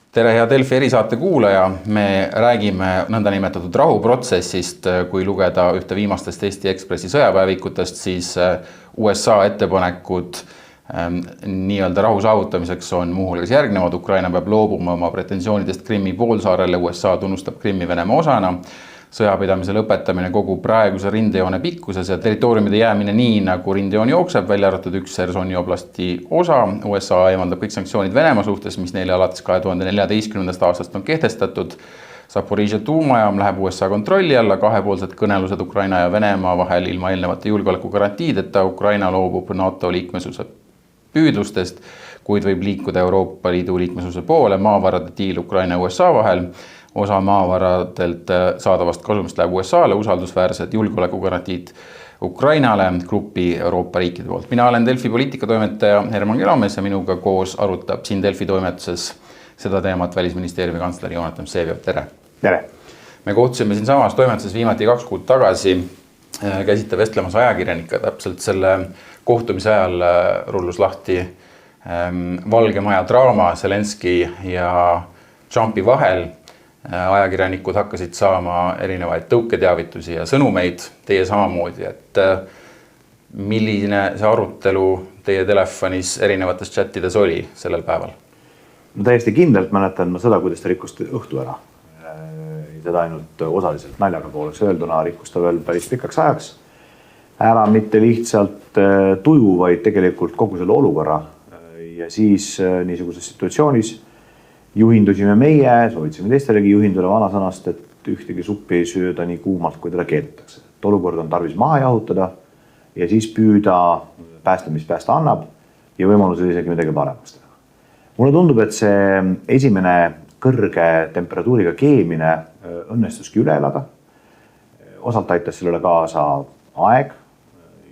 Tere, hea Delfi erisaate kuulaja. Me räägime nõndanimetatud rahuprotsessist. Kui lugeda ühte viimastest Eesti Ekspressi sõjapäevikutest, siis USA ettepanekud nii-öelda rahu saavutamiseks on muuhulgas järgnevad. Ukraina peab loobuma oma pretensioonidest Krimmi poolsaarele. USA tunnustab Krimmi Venemaa osana. Sõjapidamise lõpetamine kogu praeguse rindejoone pikkuses ja territooriumide jäämine nii, nagu rindejoon jookseb, välja arvatud üks Hersoni oblasti osa. USA eemaldab kõik sanktsioonid Venemaa suhtes, mis neile alates 2014. aastast on kehtestatud. Zaporižžja tuumajaam läheb USA kontrolli alla, kahepoolsed kõnelused Ukraina ja Venemaa vahel ilma eelnevate julgeolekugarantiideta. Ukraina loobub NATO liikmesuse püüdlustest, kuid võib liikuda Euroopa Liidu liikmesuse poole. Maavarade diil Ukraina ja USA vahel. Osa maavaradelt saadavast kasumist läheb USA-le, usaldusväärsed julgeolekugarantiid Ukrainale grupi Euroopa riikide poolt. Mina olen Delfi poliitikatoimetaja Herman Kelomees ja minuga koos arutab siin Delfi toimetuses seda teemat Välisministeeriumi kantsler Jonatan Vseviov. Tere! Tere! Me kohtusime siin samas toimetuses viimati 2 kuud tagasi. Käsite vestlemas ajakirjanika täpselt selle kohtumise ajal rullus lahti Valge Maja draama Zelenski ja Trumpi vahel. Ajakirjanikud hakkasid saama erinevaid tõuketeavitusi ja sõnumeid, teie samamoodi, et milline see arutelu teie telefonis erinevates chattides oli sellel päeval? Ma täiesti kindlalt mäletan seda, kuidas ta rikkus õhtu ära. Seda ainult osaliselt naljaga pooleks öelduna rikkus ta veel päris pikaks ajaks. Ära mitte lihtsalt tuju, vaid tegelikult kogu selle olukorra. Ja siis niisuguses situatsioonis juhindusime meie, soovitasime teistelegi juhinduda vanasõnast, et ühtegi suppi ei sööda nii kuumalt, kui teda keedetakse. Olukord on tarvis maha jahutada ja siis püüda päästa, mis päästa annab ja võimalusel isegi midagi paremast teha. Mulle tundub, et see esimene kõrge temperatuuriga keemine õnnestuski üle elada. Osalt aitas sellele kaasa aeg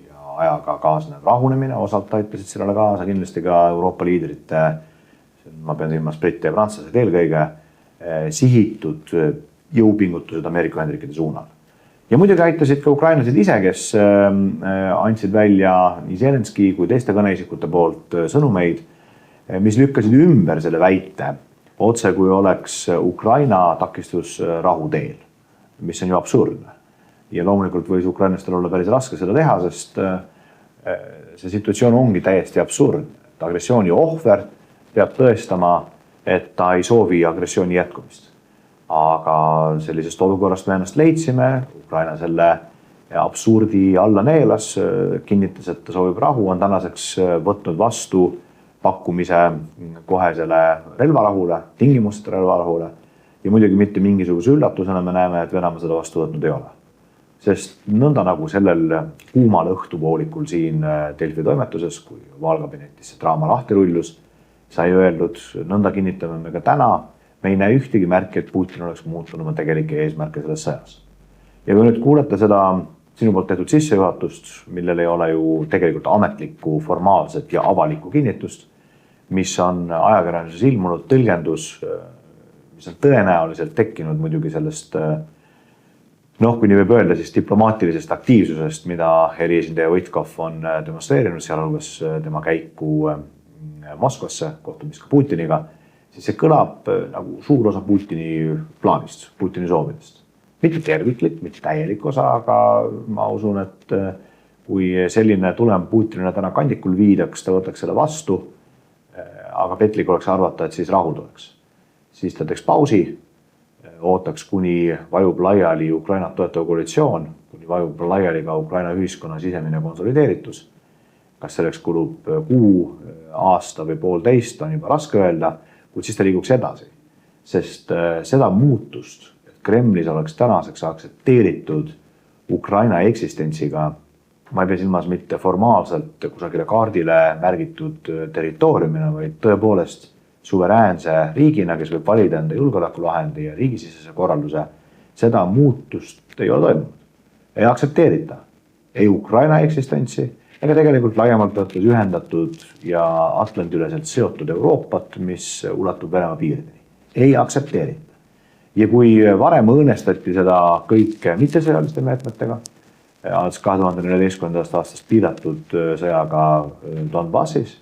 ja ajaga kaasnev rahunemine, osalt aitasid sellele kaasa kindlasti ka Euroopa liidrite, ma pean silmas britte ja prantslased eelkõige, sihitud jõupingutused Ameerika Ühendriikide suunal. Ja muidugi aitasid ka ukrainlased ise, kes andsid välja nii Zelenski kui teiste kõneisikute poolt sõnumeid, mis lükkasid ümber selle väite, otse kui oleks Ukraina takistus rahu teel, mis on ju absurdne. Ja loomulikult võis ukrainlastel olla päris raske seda teha, sest see situatsioon ongi täiesti absurdne. Agressiooni ohver peab tõestama, et ta ei soovi agressiooni jätkumist. Aga sellisest olukorrast me ennast leidsime, Ukraina selle absurdi alla neelas, kinnitas, et ta soovib rahu, on tänaseks võtnud vastu pakkumise kohesele relvarahule, tingimustele relvarahule ja muidugi mitte mingisuguse üllatusena me näeme, et Venemaa seda vastu võtnud ei ole. Sest nõnda nagu sellel kuumal õhtupoolikul siin Delfi toimetuses, kui Valkabinetis see draama lahti rullus, sai öeldud, nõnda kinnitame me ka täna, me ei näe ühtegi märki, et Putin oleks muutunud oma tegelike eesmärke selles sõjas. Ja kui nüüd kuulete seda sinu poolt tehtud sissejuhatust, millel ei ole ju tegelikult ametlikku, formaalset ja avalikku kinnitust, mis on ajakirjanduses ilmunud tõlgendus, mis on tõenäoliselt tekkinud muidugi sellest, kui nii võib öelda, siis diplomaatilisest aktiivsusest, mida eriesindaja Võitkov on demonstreerinud, sealhulgas tema käiku Moskvasse, kohtumist ka Putiniga, siis see kõlab nagu suur osa Putini plaanist, Putini soovidest. Mitte terviklik, mitte täielik osa, aga ma usun, et kui selline tulem Putinile täna kandikul viidaks, ta võtaks selle vastu, aga petlik oleks arvata, et siis rahu tuleks. Siis ta teeks pausi, ootaks kuni vajub laiali Ukrainat toetav koalitsioon, kuni vajub laiali ka Ukraina ühiskonna sisemine konsolideeritus. Kas selleks kulub kuu, aasta või 1,5, on juba raske öelda, kuid siis ta liiguks edasi. Sest seda muutust, et Kremlis oleks tänaseks aktsepteeritud Ukraina eksistentsiga, ma ei pea silmas mitte formaalselt kusagile kaardile märgitud territooriumina, vaid tõepoolest suveräänse riigina, kes võib valida enda julgeolekulahendi ja riigisisese korralduse, seda muutust ei ole toimunud. Ei aktsepteerita ei Ukraina eksistentsi, ega tegelikult laiemalt võttes ühendatud ja Atlandi-üleselt seotud Euroopat, mis ulatub Venemaa piirideni. Ei aktsepteerita. Ja kui varem õõnestati seda kõike mittesõjaliste meetmetega, alates 2014. aastast piiratud sõjaga Donbassis,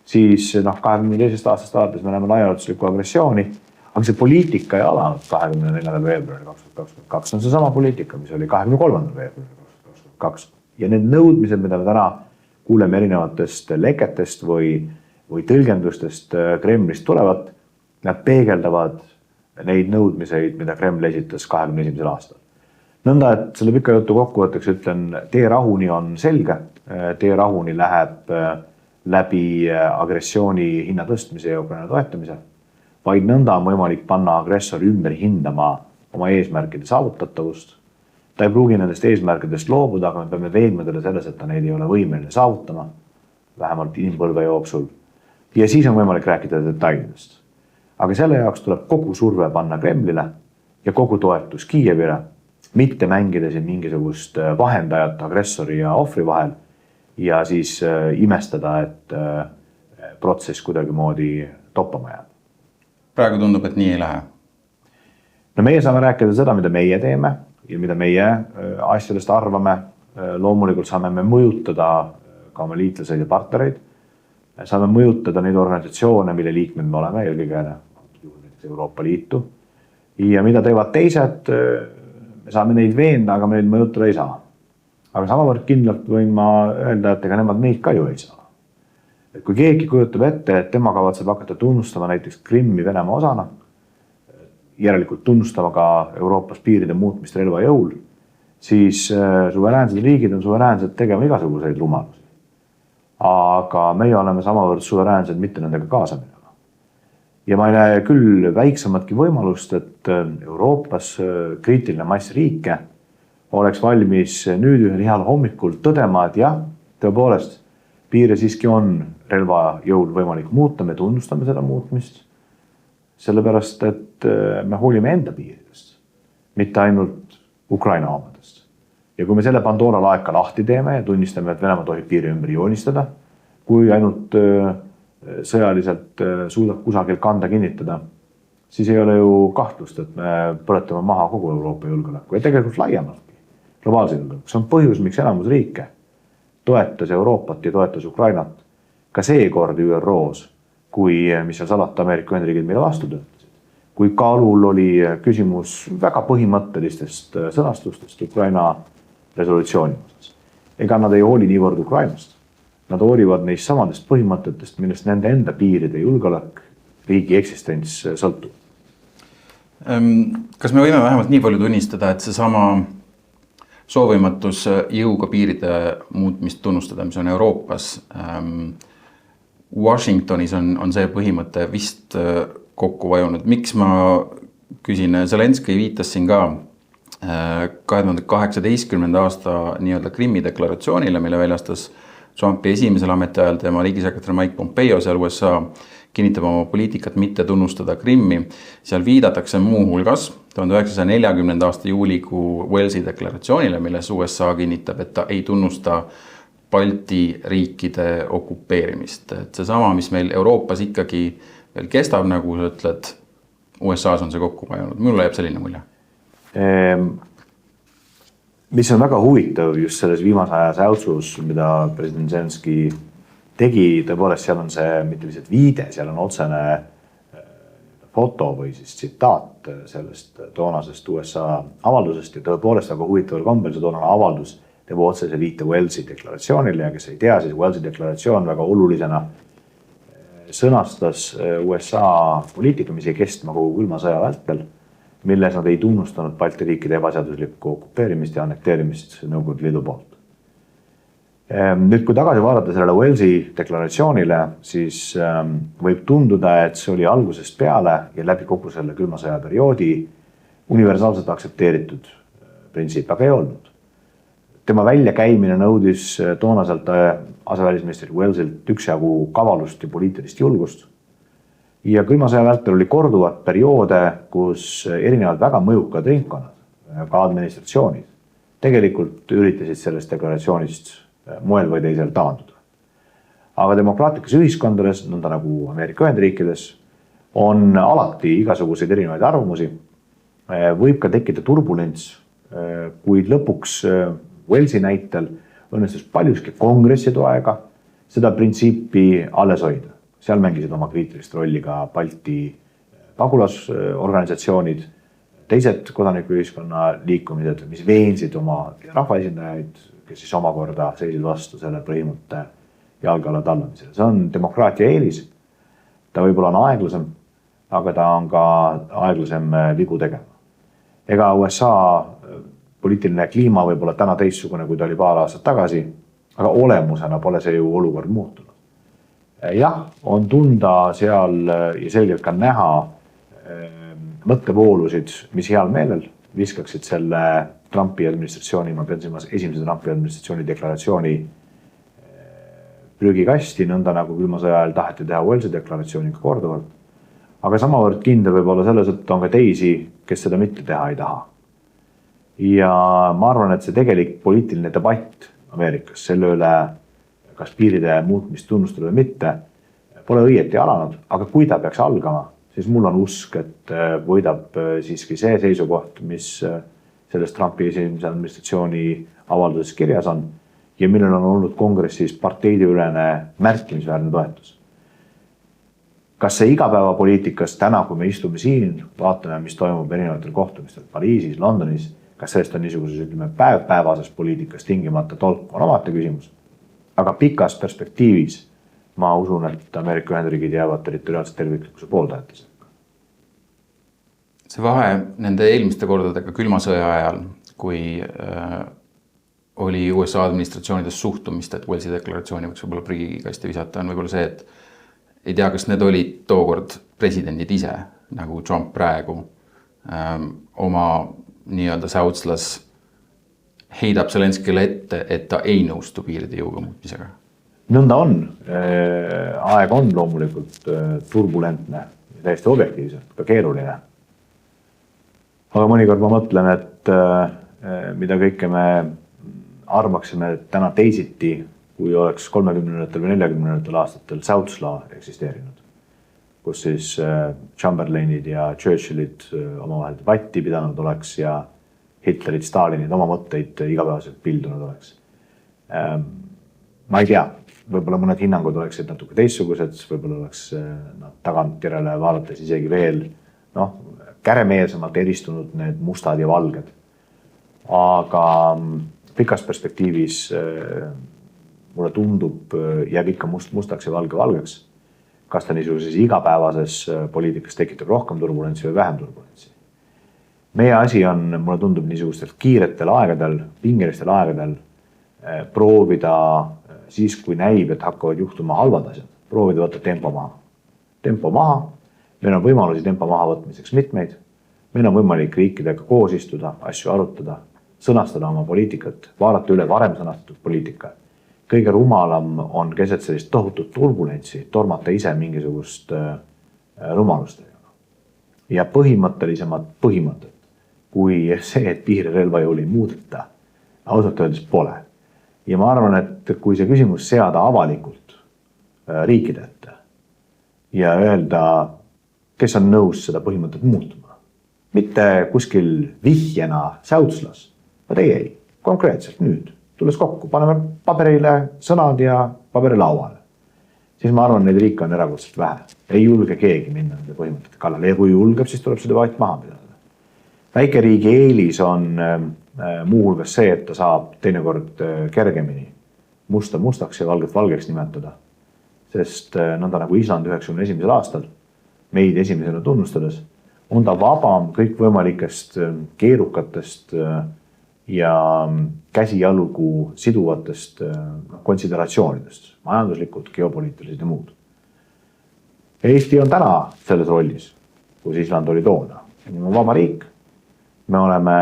siis 22. aastast alates me näeme laiaulatuslikku agressiooni, aga see poliitika ei alanud 24. veebruari 2022. On see sama poliitika, mis oli 23. veebruari 2022. Ja need nõudmised, mida me täna kuuleme erinevatest leketest või tõlgendustest Kremlist tulevat, nad peegeldavad neid nõudmiseid, mida Kreml esitas 21. aastal. Nõnda, et selle pika jutu kokkuvõtteks ütlen, tee rahuni on selge, tee rahuni läheb läbi agressiooni hinna tõstmise ja Ukraina toetamise, vaid nõnda on võimalik panna agressor ümber hindama oma eesmärkide saavutatavust. Ta ei pruugi nendest eesmärkidest loobuda, aga me peame veenma talle selles, et ta neid ei ole võimeline saavutama, vähemalt inimpõlve jooksul. Ja siis on võimalik rääkida detailidest. Aga selle jaoks tuleb kogu surve panna Kremlile ja kogu toetus Kiievile, mitte mängida siin mingisugust vahendajat agressori ja ohvri vahel ja siis imestada, et protsess kuidagi moodi toppama jääb. Praegu tundub, et nii ei lähe. No meie saame rääkida seda, mida meie teeme ja mida meie asjadest arvame. Loomulikult saame me mõjutada ka oma liitlaseid ja partnereid. Saame mõjutada neid organisatsioone, mille liikmed me oleme, eelkõige Euroopa Liitu. Ja mida teevad teised, me saame neid veenda, aga me neid mõjutada ei saa. Aga samavõrd kindlalt võin ma öelda, et ega nemad meid ka ju ei saa. Et kui keegi kujutab ette, et tema kavatseb hakata tunnustama näiteks Krimmi Venemaa osana, järelikult tunnustama ka Euroopas piiride muutmist relva jõul, siis suveräänsed riigid on suveräänsed tegema igasuguseid rumalusi. Aga meie oleme samavõrd suveräänsed mitte nendega kaasa minema. Ja ma ei näe küll väiksematki võimalust, et Euroopas kriitiline mass riike oleks valmis nüüd ühel heal hommikul tõdema, et jah, tõepoolest piire siiski on relva jõul võimalik muuta, me tunnustame seda muutmist, sellepärast, et me hoolime enda piiridest, mitte ainult Ukraina omadest. Ja kui me selle Pandora laeka lahti teeme ja tunnistame, et Venemaa tohib piiri ümber joonistada, kui ainult sõjaliselt suudab kusagil kanda kinnitada, siis ei ole ju kahtlust, et me põletame maha kogu Euroopa julgeoleku ja tegelikult laiemalt globaalse julgeoleku. See on põhjus, miks enamus riike toetas Euroopat ja toetas Ukrainat ka seekord ÜROs, kui mis seal salata Ameerika Ühendriigid meile vastu töötasid. Kui kaalul oli küsimus väga põhimõttelistest sõnastustest Ukraina resolutsiooni osas. Ega nad ei hooli niivõrd Ukrainast. Nad hoolivad neist samadest põhimõtetest, millest nende enda piiride julgeolek, riigi eksistents sõltub. Kas me võime vähemalt nii palju tunnistada, et see sama soovimatus jõuga piiride muutmist tunnustada, mis on Euroopas, Washingtonis on see põhimõte vist kokku vajunud. Miks ma küsin, Zelenskõi viitas siin ka 2018. aasta nii-öelda Krimmi deklaratsioonile, mille väljastas Trumpi esimesel ametiajal tema riigisekretär Mike Pompeo seal USA kinnitab oma poliitikat mitte tunnustada Krimmi. Seal viidatakse muu hulgas 1940. aasta juulikuu Wellesi deklaratsioonile, milles USA kinnitab, et ta ei tunnusta Balti riikide okupeerimist. Et see sama, mis meil Euroopas ikkagi veel kestab, nagu sa ütled, USAs on see kokku vajunud. Mulle jääb selline mulje. Mis on väga huvitav just selles viimase aja säutsus, mida president Zelenskõi tegi, tõepoolest seal on see mitte lihtsalt viide, seal on otsene foto või siis tsitaat sellest toonasest USA avaldusest ja tõepoolest väga huvitaval kombel see toonane avaldus teeb otsese viite Wellesi deklaratsioonile ja kes ei tea, siis Wellesi deklaratsioon väga olulisena sõnastas USA poliitika, mis ei kestma kogu külma sõja vältel, milles nad ei tunnustanud Balti riikide ebaseaduslikku okupeerimist ja annekteerimist Nõukogude Liidu poolt. Nüüd, kui tagasi vaadata sellele Wellesi deklaratsioonile, siis võib tunduda, et see oli algusest peale ja läbi kogu selle külma sõja perioodi universaalselt aktsepteeritud printsiip, aga ei olnud. Tema väljakäimine nõudis toonaselt asevälisministri Wellesilt üksjagu kavalust ja poliitilist julgust. Ja külma sõja vältel oli korduvad perioode, kus erinevad väga mõjukad ringkonnad, ka administratsioonid, tegelikult üritasid sellest deklaratsioonist moel või teisel taanduda. Aga demokraatlikes ühiskondades, nõnda nagu Ameerika Ühendriikides, on alati igasuguseid erinevaid arvamusi, võib ka tekkida turbulents, kuid lõpuks Wellesi näitel õnnestus paljuski kongressi toega seda printsiipi alles hoida. seal mängisid oma kriitilist rolli ka Balti pagulasorganisatsioonid, teised kodanikuühiskonna liikumised, mis veensid oma rahvaesindajaid, kes siis omakorda seisid vastu selle põhimõtte jalge alla tallamisele. See on demokraatia eelis. Ta võib-olla on aeglasem, aga ta on ka aeglasem vigu tegema. Ega USA poliitiline kliima võib olla täna teistsugune, kui ta oli paar aastat tagasi, aga olemusena pole see ju olukord muutunud. Jah, on tunda seal ja selgelt ka näha mõttevoolusid, mis heal meelel viskaksid selle Trumpi administratsiooni, ma pean silmas esimese Trumpi administratsiooni deklaratsiooni prügikasti, nõnda nagu külma sõja ajal taheti teha Walesi deklaratsiooniga korduvalt. Aga samavõrd kindel võib olla selles, et on ka teisi, kes seda mitte teha ei taha. Ja ma arvan, et see tegelik poliitiline debatt Ameerikas selle üle, kas piiride muutmist tunnustada või mitte, pole õieti alanud, aga kui ta peaks algama, siis mul on usk, et võidab siiski see seisukoht, mis sellest Trumpi esimese administratsiooni avalduses kirjas on ja millel on olnud kongressis parteideülene märkimisväärne toetus. Kas see igapäevapoliitikas täna, kui me istume siin, vaatame, mis toimub erinevatel kohtumistel Pariisis, Londonis, kas sellest on niisuguses, ütleme, päevases poliitikas tingimata tolk, on omate küsimus. Aga pikas perspektiivis ma usun, et Ameerika Ühendriigid jäävad territoriaalse terviklikkuse pooldajatesse. See vahe nende eelmiste kordadega külma sõja ajal, kui oli USA administratsioonides suhtumist, et Walesi deklaratsiooni võiks võib-olla prügikasti visata, on võib-olla see, et ei tea, kas need olid tookord presidendid ise, nagu Trump praegu, oma nii-öelda säutslas heidab Zelenskile ette, et ta ei nõustu piiride jõuga muutmisega. Nõnda on. Aeg on loomulikult turbulentne, täiesti objektiivselt, ka keeruline. Aga mõnikord ma mõtlen, et mida kõike me arvaksime täna teisiti, kui oleks 30. või 40. aastatel Southsla eksisteerinud, kus siis Chamberlainid ja Churchillid omavahel debatti pidanud oleks ja Hitlerid, Stalinid oma mõtteid igapäevaselt pildunud oleks. Ma ei tea, võib-olla mõned hinnangud oleksid natuke teistsugused, võib-olla oleks tagantjärele vaadates isegi veel käremeelsemalt eristunud need mustad ja valged. Aga pikas perspektiivis mulle tundub, jääb ikka mustaks ja valgeks. Kas ta niisuguses igapäevases poliitikas tekitab rohkem turbulentsi või vähem turbulentsi. Meie asi on, mulle tundub niisugustel kiiretel aegadel, pingelistel aegadel proovida siis, kui näib, et hakkavad juhtuma halvad asjad, proovida võtta tempo maha. Tempo maha, meil on võimalusi tempo maha võtmiseks mitmeid, meil on võimalik riikidega koos istuda, asju arutada, sõnastada oma poliitikat, vaadata üle varem sõnastatud poliitika. Kõige rumalam on keset sellist tohutut turbulentsi tormata ise mingisugust rumalustega. Ja põhimõttelisemad põhimõtted, kui see, et piirirelvajõul ei muudeta, ausalt öeldes pole. Ja ma arvan, et kui see küsimus seada avalikult riikide ette ja öelda, kes on nõus seda põhimõtet muutuma, mitte kuskil vihjena Southslas, vaid ei, konkreetselt nüüd. Tulles kokku, paneme paberile sõnad ja paberile lauale. Siis ma arvan, neid riike on erakordselt vähe. Ei julge keegi minna nende põhimõtete kallale. Ja kui julgeb, siis tuleb see debatt maha pidada. Väikeriigi eelis on muuhulgas see, et ta saab teinekord kergemini musta mustaks ja valget valgeks nimetada. Sest nõnda nagu Island 91. aastal, meid esimesena tunnustades, on ta vabam kõikvõimalikest keerukatest ja käsijalgu siduvatest konsideratsioonidest, majanduslikud, geopoliitilised ja muud. Eesti on täna selles rollis, kus Island oli toona. Me oleme vaba riik, me oleme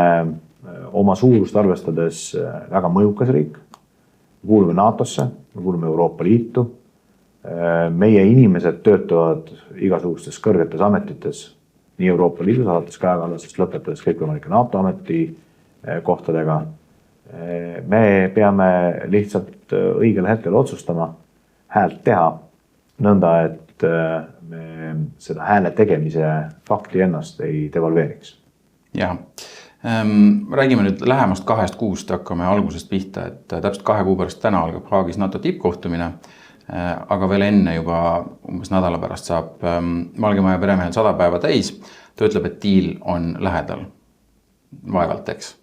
oma suurust arvestades väga mõjukas riik, me kuulume NATO-sse, me kuulume Euroopa Liitu, meie inimesed töötavad igasugustes kõrgetes ametites, nii Euroopa Liidus alates Kaja Kallasest lõpetades kõikvõimalike NATO ameti kohtadega. Me peame lihtsalt õigel hetkel otsustama häält teha nõnda, et me seda hääle tegemise fakti ennast ei devalveeriks. Jah, räägime nüüd lähemast 2 kuust, hakkame algusest pihta, et täpselt 2 kuu pärast täna algab Haagis NATO tippkohtumine. aga veel enne juba umbes nädala pärast saab Valgemaja peremehel 100 päeva täis. Ta ütleb, et diil on lähedal. Vaevalt, eks?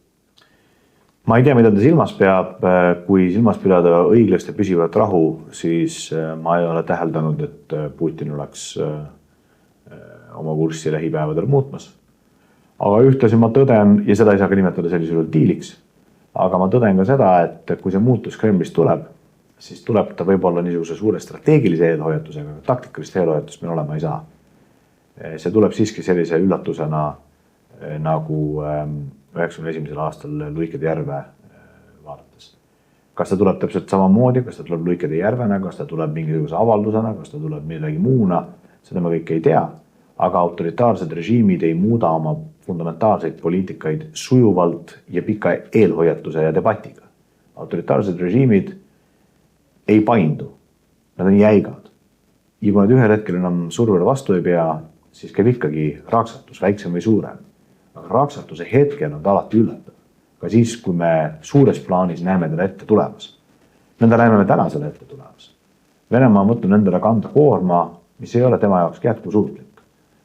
Ma ei tea, mida ta silmas peab. Kui silmas pidada õiglast ja püsivat rahu, siis ma ei ole täheldanud, et Putin oleks oma kurssi lähipäevadel muutmas. Aga ühtlasi ma tõden, ja seda ei saa ka nimetada sellisel diiliks, aga ma tõden ka seda, et kui see muutus Kremlist tuleb, siis tuleb ta võib-olla niisuguse suure strateegilise eelhoiatusega, taktikalist eelhoiatust meil olema ei saa. See tuleb siiski sellise üllatusena nagu 91. aastal Luikede järve vaadates. Kas ta tuleb täpselt samamoodi, kas ta tuleb Luikede järvena, kas ta tuleb mingisuguse avaldusena, kas ta tuleb millegi muuna, seda me kõik ei tea. Aga autoritaarsed režiimid ei muuda oma fundamentaalseid poliitikaid sujuvalt ja pika eelhoiatuse ja debatiga. Autoritaarsed režiimid ei paindu, nad on jäigad. Ja kui nad ühel hetkel enam survele vastu ei pea, siis käib ikkagi raaksatus, väiksem või suurem. Aga raaksatuse hetkel on ta alati üllatav. Ka siis, kui me suures plaanis näeme teda ette tulemas. Nõnda näeme me täna selle ette tulemas. Venemaa on võtnud endale kanda koorma, mis ei ole tema jaoks jätkusuutlik.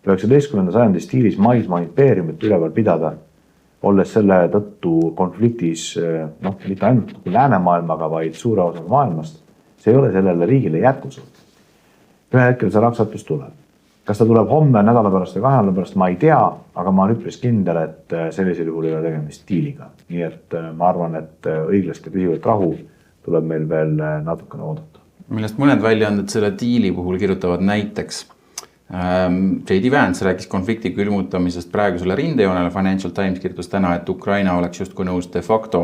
19. sajandi stiilis maismaa impeeriumit üleval pidada, olles selle tõttu konfliktis, mitte ainult läänemaailmaga, vaid suure osa maailmast, see ei ole sellele riigile jätkusuutlik. Ühe hetkel see raksatus tuleb. Kas ta tuleb homme, nädala pärast või 2 nädala pärast, ma ei tea, aga ma olen üpris kindel, et sellisel juhul ei ole tegemist diiliga. Nii et ma arvan, et õiglast ja püsivat rahu tuleb meil veel natukene oodata. Millest mõned väljaanded selle diili puhul kirjutavad näiteks. J.D. Vance rääkis konflikti külmutamisest praegusele rindejoonele. Financial Times kirjutas täna, et Ukraina oleks justkui nõus de facto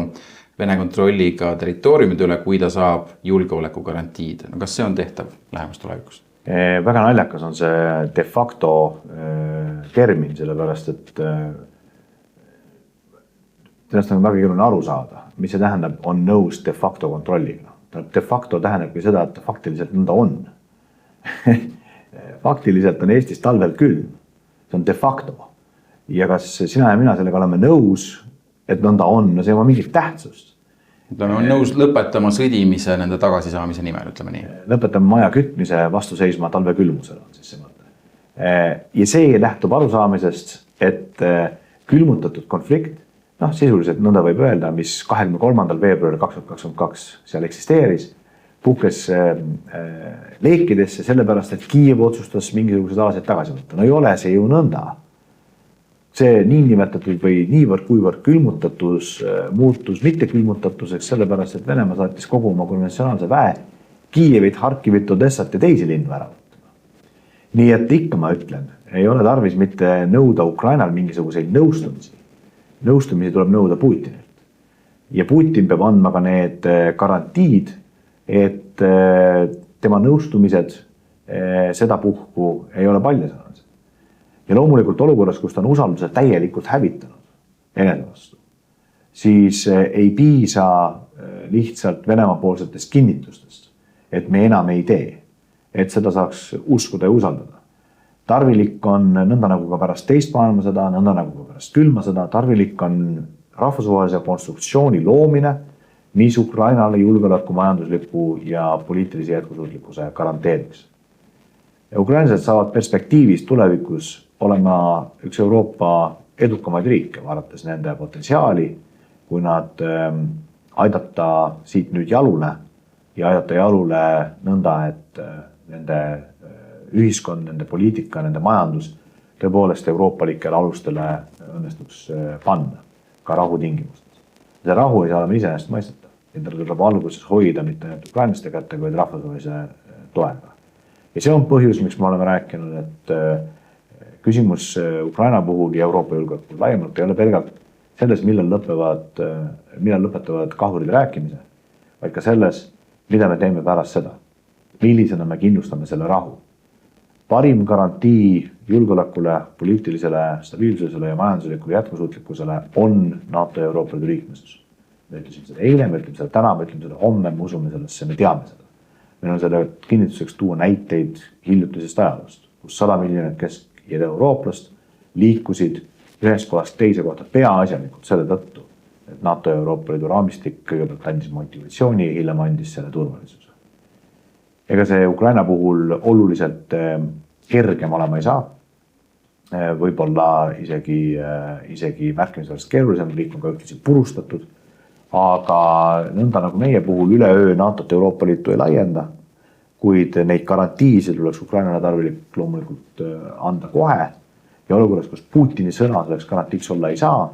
Vene kontrolliga territooriumide üle, kui ta saab julgeoleku garantiid. No kas see on tehtav lähemas tulevikus? Väga naljakas on see de facto termin, sellepärast, et sellest on väga keeruline aru saada. Mis see tähendab, on nõus de facto kontrolliga. De facto tähendabki seda, et faktiliselt nõnda on. Faktiliselt on Eestis talvel külm. See on de facto. Ja kas sina ja mina sellega oleme nõus, et nõnda on, no see on mingit tähtsust. On nõus lõpetama sõdimise nende tagasisaamise nimel, ütleme nii. Lõpetame maja kütmise vastu seisma talve külmusele on siis see mõte. Ja see lähtub arusaamisest, et külmutatud konflikt, sisuliselt nõnda võib öelda, mis 23. veebruaril 2022 seal eksisteeris, puhkes leekidesse sellepärast, et Kiiev otsustas mingisugused aasiad tagasi võtta. No ei ole see ju nõnda. See niinimetatud või niivõrd kuivõrd külmutatus muutus mitte külmutatuseks sellepärast, et Venemaa saatis kogu oma konventsionaalse väe Kiievit, Harkivit, Odessat ja teisi linnu ära võtma. Nii et ikka ma ütlen, ei ole tarvis mitte nõuda Ukrainal mingisuguseid nõustumisi. Nõustumisi tuleb nõuda Putinilt. Ja Putin peab andma ka need garantiid, et tema nõustumised seda puhku ei ole palju saanud. Ja loomulikult olukorras, kus ta on usalduse täielikult hävitanud enese vastu, siis ei piisa lihtsalt Venemaa poolsetest kinnitustest, et me enam ei tee, et seda saaks uskuda ja usaldada. Tarvilik on nõnda nagu ka pärast teist maailmasõda, nõnda nagu ka pärast külma sõda, tarvilik on rahvusvahelise konstruktsiooni loomine, mis Ukrainale julgeoleku, majandusliku ja poliitilise jätkusuutlikkuse garanteeriks. Ukrainlased saavad perspektiivis tulevikus olema üks Euroopa edukamaid riike, vaadates nende potentsiaali, kui nad aidata siit nüüd jalule ja aidata jalule nõnda, et nende ühiskond, nende poliitika, nende majandus tõepoolest euroopalikele alustele õnnestuks panna ka rahu tingimustes. See rahu ei saa olema iseenesest mõistetav. Endale tuleb alguses hoida mitte ainult ukrainlaste kätte, vaid rahvusvahelise toega. Ja see on põhjus, miks me oleme rääkinud, et küsimus Ukraina puhul ja Euroopa julgeolekul laiemalt ei ole pelgalt selles, millal lõpetavad kahvurid rääkimise, vaid ka selles, mida me teeme pärast seda. Millisena me kindlustame selle rahu. Parim garantii julgeolekule, poliitilisele stabiilsusele ja majanduslikule jätkusuutlikkusele on NATO ja Euroopa Liidu liikmesus. Me ütlesime seda eile, me ütlesime seda täna, me ütlesime seda homme, me usume sellesse, me teame seda. Meil on selle kinnituseks tuua näiteid hiljutisest ajaloost, kus 100 miljonit kesk- ja eurooplast liikusid ühest kohast teise kohta peaasjalikult selle tõttu, et NATO ja Euroopa Liidu raamistik kõigepealt andis motivatsiooni ja hiljem andis selle turvalisuse. ega see Ukraina puhul oluliselt kergem olema ei saa. Võib-olla isegi märkimisväärselt keerulisem, riik on ka ühtlaselt purustatud. Aga nõnda nagu meie puhul üleöö NATO-t Euroopa Liitu ei laienda, kuid neid garantiisid oleks Ukrainale tarvilik loomulikult anda kohe. Ja olukorras, kus Putini sõna selleks garantiiks olla ei saa,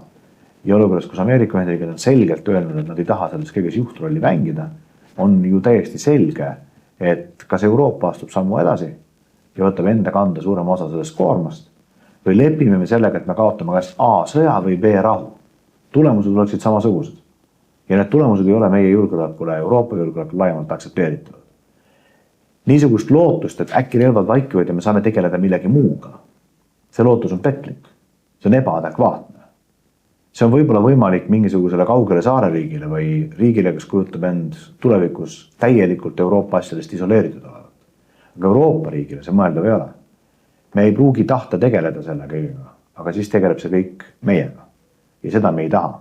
ja olukorras, kus Ameerika Ühendriigid on selgelt öelnud, et nad ei taha selles kõiges juhtrolli mängida, on ju täiesti selge, et kas Euroopa astub sammu edasi ja võtab enda kanda suurema osa sellest koormast või lepime me sellega, et me kaotame kas A sõja või B rahu. Tulemused oleksid samasugused. Ja need tulemused ei ole meie julgeolekule, Euroopa julgeolekule laiemalt aktsepteeritavad. Niisugust lootust, et äkki relvad vaikivad ja me saame tegeleda millegi muuga. See lootus on petlik. See on ebaadekvaatne. See on võib-olla võimalik mingisugusele kaugele saareriigile või riigile, kes kujutab end tulevikus täielikult Euroopa asjadest isoleeritud olevat. Aga Euroopa riigile see mõeldav ei ole. Me ei pruugi tahta tegeleda selle kõigega, aga siis tegeleb see kõik meiega. Ja seda me ei taha.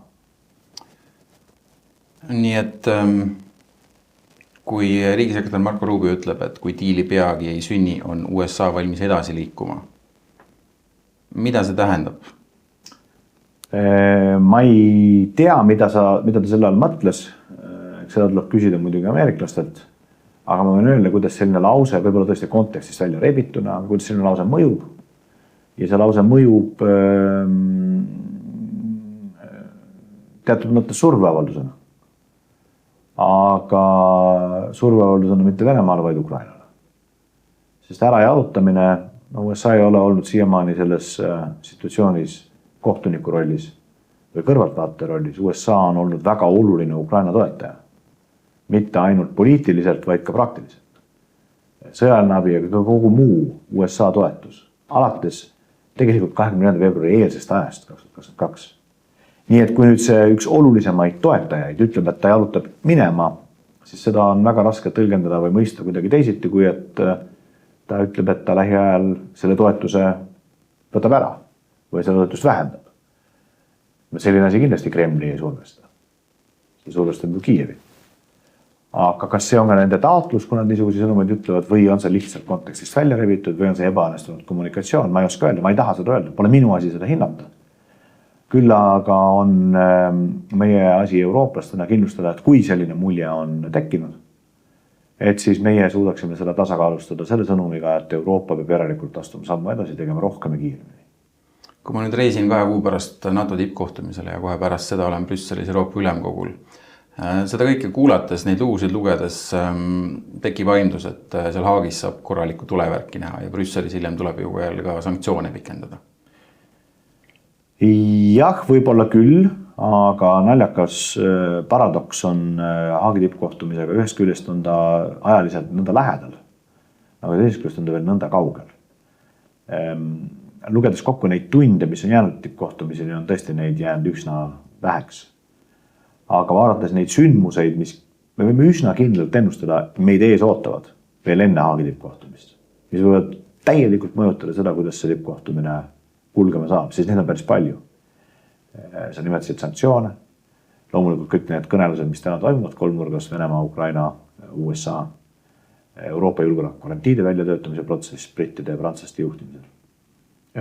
Nii et kui riigisekretär Marco Rubio ütleb, et kui diili peagi ei sünni, on USA valmis edasi liikuma. Mida see tähendab? Ma ei tea, mida ta selle all mõtles. Seda tuleb küsida muidugi ameeriklastelt. Aga ma võin öelda, kuidas selline lause, võib-olla tõesti kontekstist välja rebituna, kuidas selline lause mõjub. Ja see lause mõjub teatud mõttes surveavaldusena. Aga surveavaldusena mitte Venemaale, vaid Ukrainale. Sest ära jalutamine, USA ei ole olnud siiamaani selles situatsioonis kohtuniku rollis või kõrvaltvaataja rollis. USA on olnud väga oluline Ukraina toetaja. Mitte ainult poliitiliselt, vaid ka praktiliselt. Sõjaline abi ja kogu muu USA toetus. Alates tegelikult 24. veebruari eelsest ajast 2022. Nii et kui nüüd see üks olulisemaid toetajaid ütleb, et ta jalutab minema, siis seda on väga raske tõlgendada või mõista kuidagi teisiti, kui et ta ütleb, et ta lähiajal selle toetuse võtab ära või selle toetust vähendab. Selline asi kindlasti Kremli ei survesta. See survestab ju Kiievi. Aga kas see on ka nende taotlus, kui nad niisuguseid sõnumeid ütlevad, või on see lihtsalt kontekstist välja revitud või on see ebaõnnestunud kommunikatsioon? Ma ei oska öelda, ma ei taha seda öelda, pole minu asi seda hinnata. Küll aga on meie asi eurooplastena kindlustada, et kui selline mulje on tekkinud, et siis meie suudaksime seda tasakaalustada selle sõnumiga, et Euroopa peab järelikult astuma sammu edasi, tegema rohkem ja kiiremini. Kui ma nüüd reisin 2 kuu pärast NATO tippkohtumisele ja kohe pärast seda olen Brüsselis Euroopa Ülemkogul, seda kõike kuulates, neid lugusid lugedes tekib aimdus, et seal Haagis saab korraliku tulevärki näha ja Brüsselis hiljem tuleb ju ka sanktsioone pikendada. Jah, võib-olla küll, aga naljakas paradoks on Haagi tippkohtumisega. Ühest küljest on ta ajaliselt nõnda lähedal, aga teisest küljest on ta veel nõnda kaugel. Lugedes kokku neid tunde, mis on jäänud tippkohtumiseni, on tõesti neid jäänud üsna väheks. Aga vaadates neid sündmuseid, mis me võime üsna kindlalt ennustada, meid ees ootavad veel enne Haagi tippkohtumist, mis võivad täielikult mõjutada seda, kuidas see tippkohtumine kulgema saab, siis neid on päris palju. Sa nimetasid sanktsioone, loomulikult kõik need kõnelused, mis täna toimuvad kolmnurgas Venemaa, Ukraina, USA, Euroopa julgeoleku garantiide väljatöötamise protsess brittide ja prantslaste juhtimisel,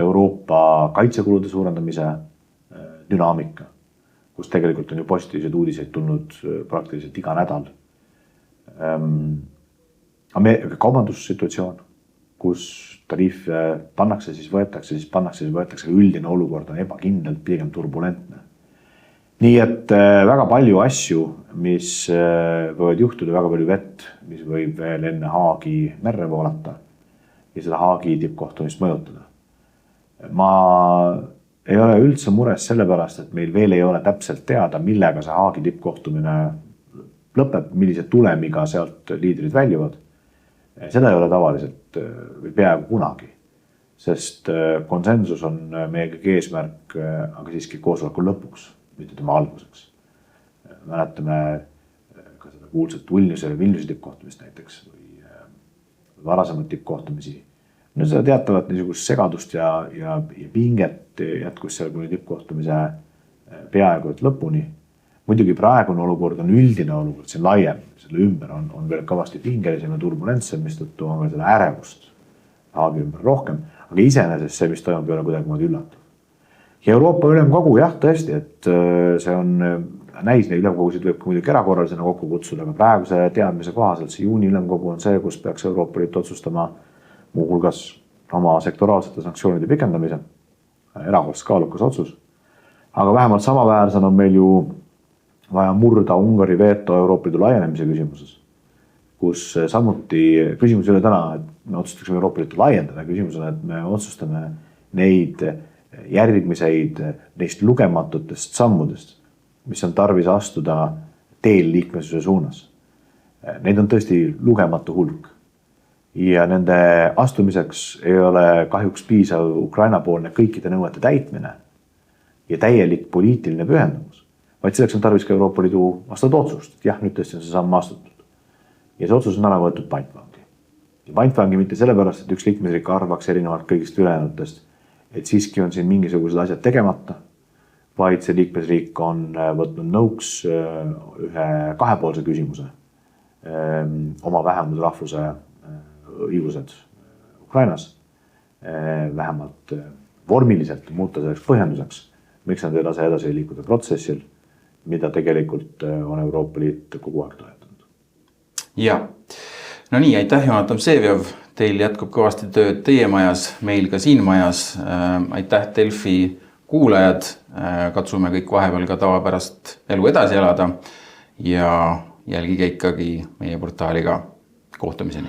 Euroopa kaitsekulude suurendamise dünaamika, kus tegelikult on ju positiivseid uudiseid tulnud praktiliselt iga nädal. Ameerika kaubandussituatsioon, kus tariife pannakse, siis võetakse, üldine olukord on ebakindlalt, pigem turbulentne. Nii et väga palju asju, mis võivad juhtuda, väga palju vett, mis võib veel enne Haagi merre voolata ja seda Haagi tippkohtumist mõjutada. Ma ei ole üldse mures selle pärast, et meil veel ei ole täpselt teada, millega see Haagi tippkohtumine lõpeb, millise tulemiga sealt liidrid väljuvad. Seda ei ole tavaliselt või peaaegu kunagi, sest konsensus on meie kõige eesmärk, aga siiski koosoleku lõpuks, mitte tema alguseks. Mäletame ka seda kuulsat Vilniuse tippkohtumist näiteks või varasemad tippkohtumisi. No seda teatavat niisugust segadust ja pinget jätkus seal kuni tippkohtumise peaaegu et lõpuni. muidugi praegune olukord on üldine olukord, see on laiem, selle ümber on veel kõvasti pingelisem ja turbulentsem, mistõttu on ka seda ärevust Haagi ümber rohkem, aga iseenesest see, mis toimub, ei ole kuidagi üllatav. Ja Euroopa Ülemkogu, jah, tõesti, et see on näis, neid ülemkogusid võib muidugi erakorralisena kokku kutsuda, aga praeguse teadmise kohaselt see juuni ülemkogu on see, kus peaks Euroopa Liit otsustama muuhulgas oma sektoraalsete sanktsioonide pikendamise, erakorraliselt kaalukas otsus. Aga vähemalt samaväärsena on meil ju vaja murda Ungari veto Euroopa Liidu laienemise küsimuses, kus samuti küsimus ei ole täna, et me otsustaksime Euroopa Liitu laiendada, küsimus on, et me otsustame neid järgmiseid neist lugematutest sammudest, mis on tarvis astuda teel liikmesuse suunas. Neid on tõesti lugematu hulk. Ja nende astumiseks ei ole kahjuks piisav Ukraina-poolne kõikide nõuete täitmine ja täielik poliitiline pühendumus, vaid selleks on tarvis ka Euroopa Liidu vastavat otsust. Jah, nüüd tõesti on see samm astutud. Ja see otsus on ära võetud pantvangi. Ja pantvangi mitte sellepärast, et üks liikmesriik arvaks erinevalt kõigist ülejäänutest, et siiski on siin mingisugused asjad tegemata, vaid see liikmesriik on võtnud nõuks ühe kahepoolse küsimuse oma vähemusrahvuse õigused Ukrainas vähemalt vormiliselt muuta selleks põhjenduseks, miks nad ei lase edasi liikuda protsessil, mida tegelikult on Euroopa Liit kogu aeg toetanud. Ja, no nii, aitäh Jonatan Vseviov, teil jätkub kõvasti tööd teie majas, meil ka siin majas. Aitäh Delfi kuulajad, katsume kõik vahepeal ka tavapärast elu edasi elada ja jälgige ikkagi meie portaaliga. Kohtumiseni.